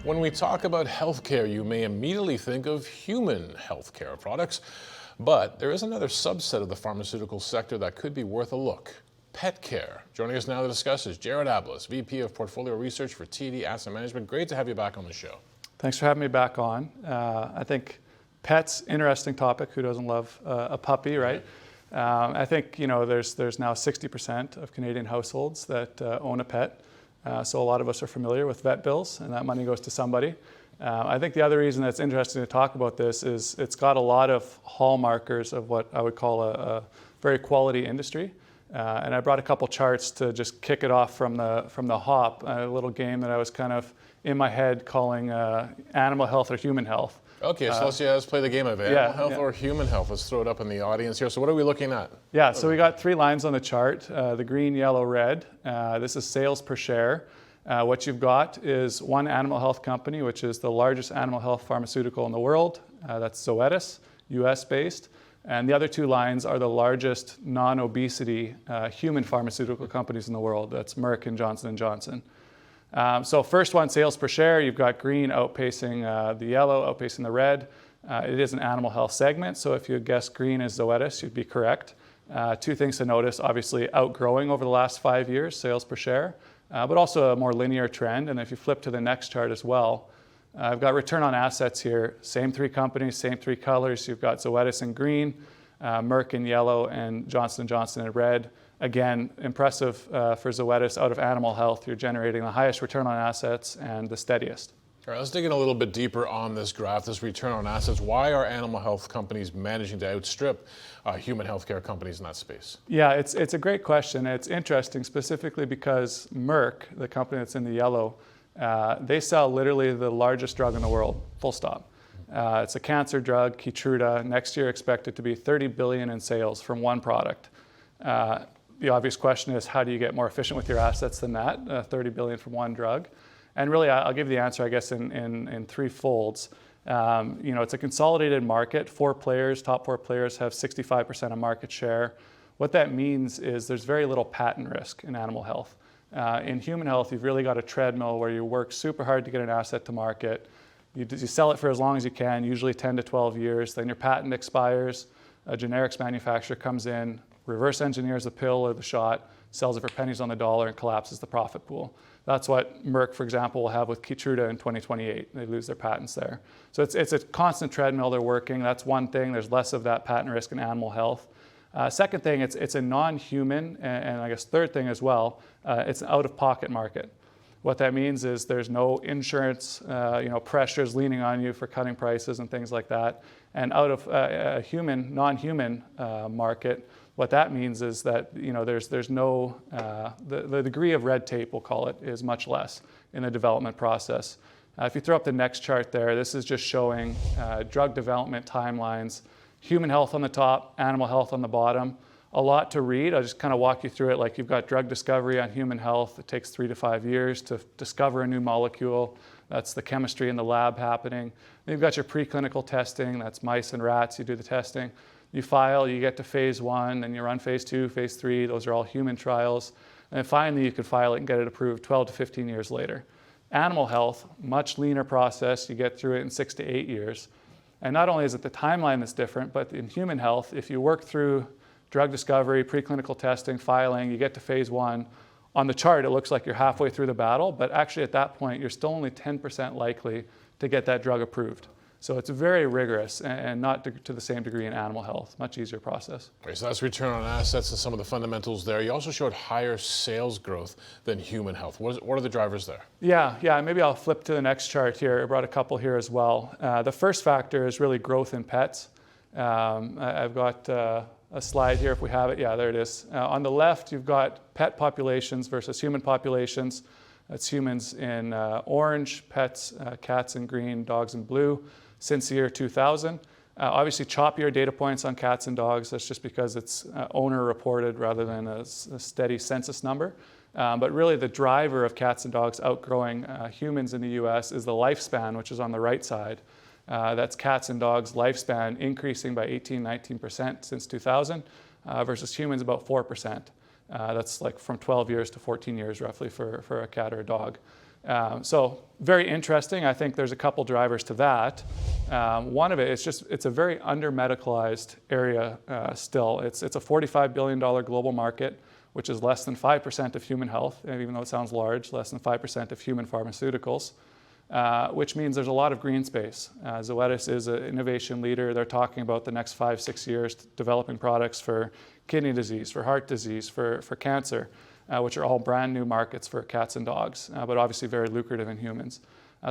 When we talk about healthcare, you may immediately think of human healthcare products, but there is another subset of the pharmaceutical sector that could be worth a look. Pet care. Joining us now to discuss is Jared Ablass, VP of Portfolio Research for TD Asset Management. Great to have you back on the show. Thanks for having me back on. I think pets, interesting topic. Who doesn't love a puppy, right? I think there's now 60% of Canadian households that own a pet. So a lot of us are familiar with vet bills, and that money goes to somebody. I think the other reason that's interesting to talk about this is it's got a lot of hallmarkers of what I would call a very quality industry. And I brought a couple charts to just kick it off from the hop, a little game that I was kind of in my head calling animal health or human health. Okay, so let's play the game of animal health or human health. Let's throw it up in the audience here. So what are we looking at? Yeah, so we got three lines on the chart, the green, yellow, red. This is sales per share. What you've got is one animal health company, which is the largest animal health pharmaceutical in the world. That's Zoetis, US-based. And the other two lines are the largest non-obesity human pharmaceutical companies in the world. That's Merck and Johnson & Johnson. So first one, sales per share, you've got green outpacing the yellow, outpacing the red. It is an animal health segment, so if you guessed green is Zoetis, you'd be correct. Two things to notice, obviously outgrowing over the last 5 years, sales per share, but also a more linear trend. And if you flip to the next chart as well, I've got return on assets here, same three companies, same three colors. You've got Zoetis in green, Merck in yellow, and Johnson & Johnson in red. Again, impressive for Zoetis out of animal health. You're generating the highest return on assets and the steadiest. All right, let's dig in a little bit deeper on this graph, this return on assets. Why are animal health companies managing to outstrip human healthcare companies in that space? Yeah, it's a great question. It's interesting specifically because Merck, the company that's in the yellow, they sell literally the largest drug in the world, full stop. It's a cancer drug, Keytruda. Next year expected to be $30 billion in sales from one product. The obvious question is, how do you get more efficient with your assets than that, $30 billion from one drug? And really, I'll give you the answer, I guess, in three folds. It's a consolidated market. Top four players have 65% of market share. What that means is there's very little patent risk in animal health. In human health, you've really got a treadmill where you work super hard to get an asset to market. You sell it for as long as you can, usually 10 to 12 years. Then your patent expires. A generics manufacturer comes in, reverse engineers the pill or the shot, sells it for pennies on the dollar, and collapses the profit pool. That's what Merck, for example, will have with Keytruda in 2028. They lose their patents there. So it's a constant treadmill they're working. That's one thing. There's less of that patent risk in animal health. Second thing, it's a non-human, and I guess third thing as well, it's an out-of-pocket market. What that means is there's no insurance pressures leaning on you for cutting prices and things like that. And out of a non-human market, what that means is that there's no the degree of red tape, we'll call it, is much less in the development process. If you throw up the next chart there, this is just showing drug development timelines, human health on the top, animal health on the bottom. A lot to read. I'll just kind of walk you through it. Like you've got drug discovery on human health. It takes 3 to 5 years to discover a new molecule. That's the chemistry in the lab happening. Then you've got your preclinical testing. That's mice and rats. You do the testing. You file, you get to phase 1, then you run phase 2, phase 3. Those are all human trials. And then finally, you can file it and get it approved 12 to 15 years later. Animal health, much leaner process. You get through it in 6 to 8 years. And not only is it the timeline that's different, but in human health, if you work through drug discovery, preclinical testing, filing, you get to phase 1. On the chart, it looks like you're halfway through the battle, but actually at that point, you're still only 10% likely to get that drug approved. So it's very rigorous and not to the same degree in animal health. Much easier process. Okay, so that's return on assets and some of the fundamentals there. You also showed higher sales growth than human health. What are the drivers there? Yeah. Maybe I'll flip to the next chart here. I brought a couple here as well. The first factor is really growth in pets. I've got a slide here if we have it. Yeah, there it is. On the left, you've got pet populations versus human populations. That's humans in orange, pets, cats in green, dogs in blue, since the year 2000. Obviously, choppier data points on cats and dogs. That's just because it's owner reported rather than a steady census number. But really, the driver of cats and dogs outgrowing humans in the US is the lifespan, which is on the right side. That's cats and dogs' lifespan increasing by 19% since 2000 versus humans about 4%. That's like from 12 years to 14 years roughly for a cat or a dog. So very interesting. I think there's a couple drivers to that. One of it is just it's a very under-medicalized area still. It's a $45 billion global market, which is less than 5% of human health, and even though it sounds large, less than 5% of human pharmaceuticals, which means there's a lot of green space. Zoetis is an innovation leader. They're talking about the next 5-6 years developing products for kidney disease, for heart disease, for cancer, which are all brand new markets for cats and dogs, but obviously very lucrative in humans.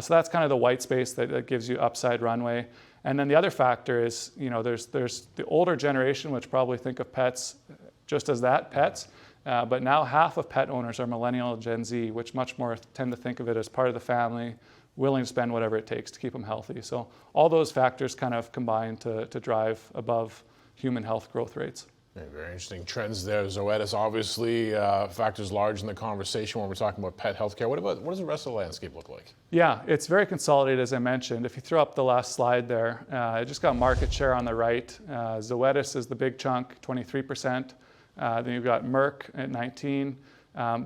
So that's kind of the white space that gives you upside runway. And then the other factor is, there's the older generation, which probably think of pets just as that, pets. But now half of pet owners are millennial and Gen Z, which much more tend to think of it as part of the family, willing to spend whatever it takes to keep them healthy. So all those factors kind of combine to drive above human health growth rates. Very interesting trends there. Zoetis obviously factors large in the conversation when we're talking about pet healthcare. What does the rest of the landscape look like? Yeah, it's very consolidated, as I mentioned. If you throw up the last slide there, I just got market share on the right. Zoetis is the big chunk, 23%. Then you've got Merck at 19%.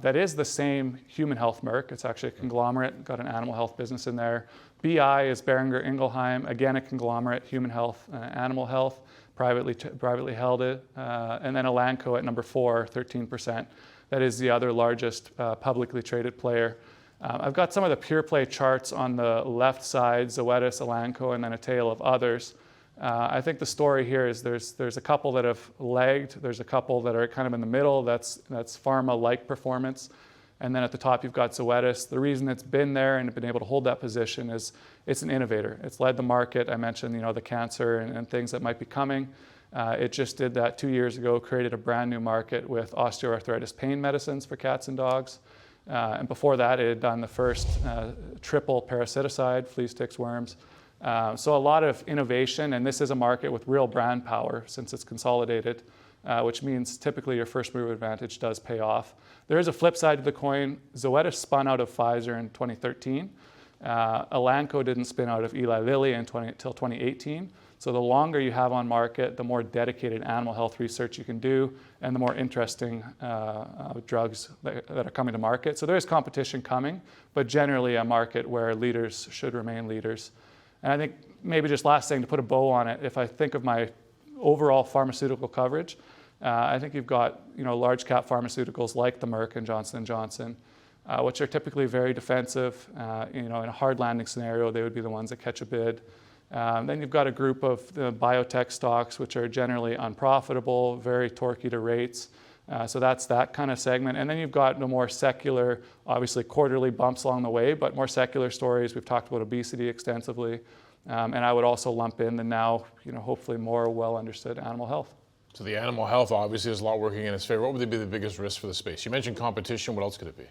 That is the same human health Merck. It's actually a conglomerate, got an animal health business in there. BI is Boehringer Ingelheim, again a conglomerate, human health, animal health, privately held it. And then Elanco at number 4, 13%. That is the other largest publicly traded player. I've got some of the pure play charts on the left side, Zoetis, Elanco, and then a tail of others. I think the story here is there's a couple that have lagged. There's a couple that are kind of in the middle. That's pharma-like performance. And then at the top, you've got Zoetis. The reason it's been there and been able to hold that position is it's an innovator. It's led the market. I mentioned, the cancer and things that might be coming. It just did that 2 years ago, created a brand new market with osteoarthritis pain medicines for cats and dogs. And before that, it had done the first triple parasiticide, fleas, ticks, worms. So a lot of innovation, and this is a market with real brand power since it's consolidated, which means typically your first mover advantage does pay off. There is a flip side to the coin. Zoetis spun out of Pfizer in 2013. Elanco didn't spin out of Eli Lilly until 2018. So the longer you have on market, the more dedicated animal health research you can do, and the more interesting drugs that are coming to market. So there is competition coming, but generally a market where leaders should remain leaders. And I think maybe just last thing to put a bow on it, if I think of my overall pharmaceutical coverage, I think you've got large cap pharmaceuticals like the Merck and Johnson & Johnson, which are typically very defensive. In a hard landing scenario, they would be the ones that catch a bid. Then you've got a group of biotech stocks, which are generally unprofitable, very torquey to rates. So that's that kind of segment. And then you've got the more secular, obviously quarterly bumps along the way, but more secular stories. We've talked about obesity extensively. And I would also lump in the now, hopefully more well understood animal health. So the animal health obviously has a lot working in its favor. What would be the biggest risk for the space? You mentioned competition. What else could it be?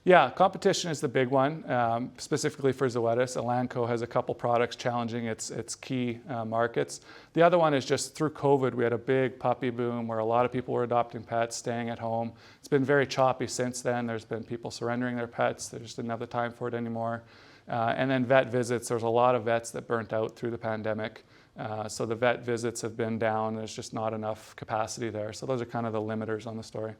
Yeah, competition is the big one, specifically for Zoetis. Elanco has a couple products challenging its key markets. The other one is just through COVID, we had a big puppy boom where a lot of people were adopting pets, staying at home. It's been very choppy since then. There's been people surrendering their pets. They just didn't have the time for it anymore. And then vet visits. There's a lot of vets that burnt out through the pandemic. So the vet visits have been down. There's just not enough capacity there. So those are kind of the limiters on the story.